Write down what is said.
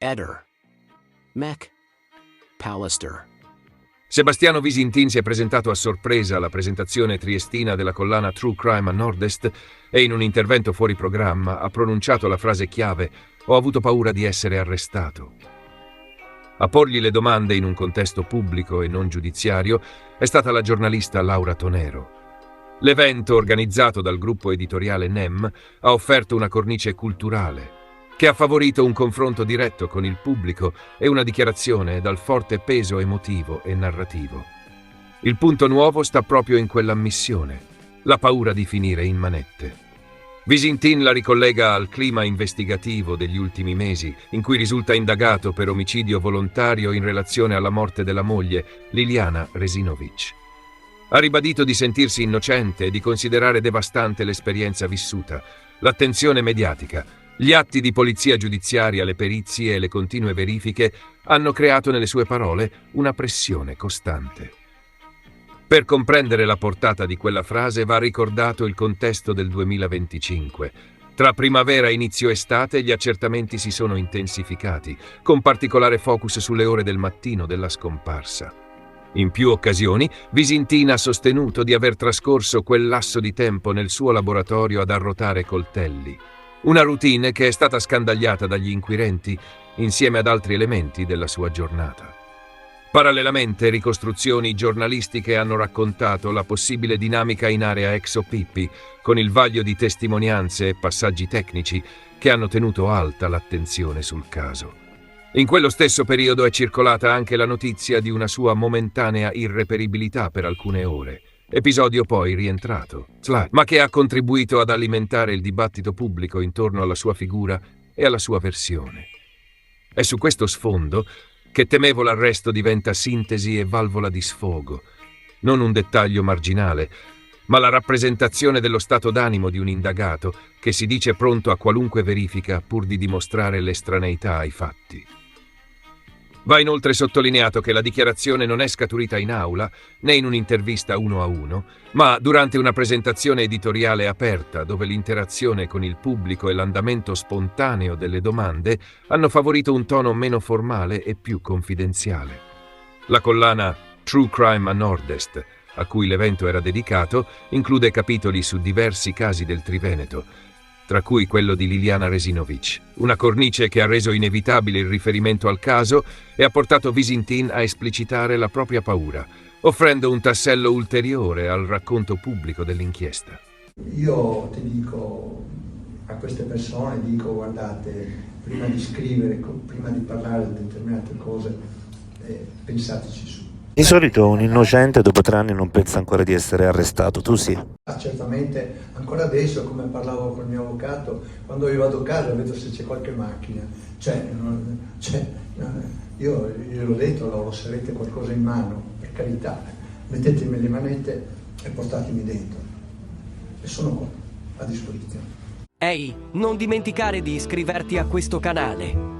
Eder. Mac. Pallister. Sebastiano Visintin si è presentato a sorpresa alla presentazione triestina della collana True Crime a Nord-Est e in un intervento fuori programma ha pronunciato la frase chiave «Ho avuto paura di essere arrestato». A porgli le domande in un contesto pubblico e non giudiziario è stata la giornalista Laura Tonero. L'evento, organizzato dal gruppo editoriale NEM, ha offerto una cornice culturale che ha favorito un confronto diretto con il pubblico e una dichiarazione dal forte peso emotivo e narrativo. Il punto nuovo sta proprio in quell'ammissione, la paura di finire in manette. Visintin la ricollega al clima investigativo degli ultimi mesi, in cui risulta indagato per omicidio volontario in relazione alla morte della moglie, Liliana Resinovic. Ha ribadito di sentirsi innocente e di considerare devastante l'esperienza vissuta, l'attenzione mediatica. Gli atti di polizia giudiziaria, le perizie e le continue verifiche hanno creato, nelle sue parole, una pressione costante. Per comprendere la portata di quella frase va ricordato il contesto del 2025. Tra primavera e inizio estate gli accertamenti si sono intensificati, con particolare focus sulle ore del mattino della scomparsa. In più occasioni, Visintin ha sostenuto di aver trascorso quel lasso di tempo nel suo laboratorio ad arrotare coltelli. Una routine che è stata scandagliata dagli inquirenti insieme ad altri elementi della sua giornata. Parallelamente, ricostruzioni giornalistiche hanno raccontato la possibile dinamica in area ex Pippi, con il vaglio di testimonianze e passaggi tecnici che hanno tenuto alta l'attenzione sul caso. In quello stesso periodo è circolata anche la notizia di una sua momentanea irreperibilità per alcune ore, episodio poi rientrato, ma che ha contribuito ad alimentare il dibattito pubblico intorno alla sua figura e alla sua versione. È su questo sfondo che temevo l'arresto diventa sintesi e valvola di sfogo, non un dettaglio marginale, ma la rappresentazione dello stato d'animo di un indagato che si dice pronto a qualunque verifica pur di dimostrare l'estraneità ai fatti. Va inoltre sottolineato che la dichiarazione non è scaturita in aula, né in un'intervista uno a uno, ma durante una presentazione editoriale aperta dove l'interazione con il pubblico e l'andamento spontaneo delle domande hanno favorito un tono meno formale e più confidenziale. La collana True Crime a Nord-Est, a cui l'evento era dedicato, include capitoli su diversi casi del Triveneto, tra cui quello di Liliana Resinovic, una cornice che ha reso inevitabile il riferimento al caso e ha portato Visintin a esplicitare la propria paura, offrendo un tassello ulteriore al racconto pubblico dell'inchiesta. Io ti dico a queste persone, guardate, prima di scrivere, prima di parlare di determinate cose, pensateci su. Di solito un innocente dopo 3 anni non pensa ancora di essere arrestato, tu sì? Certamente, ancora adesso, come parlavo con il mio avvocato, quando io vado a casa vedo se c'è qualche macchina, io l'ho detto, se avete qualcosa in mano, per carità, mettetemi le manette e portatemi dentro, e sono qua, a disposizione. Ehi, non dimenticare di iscriverti a questo canale.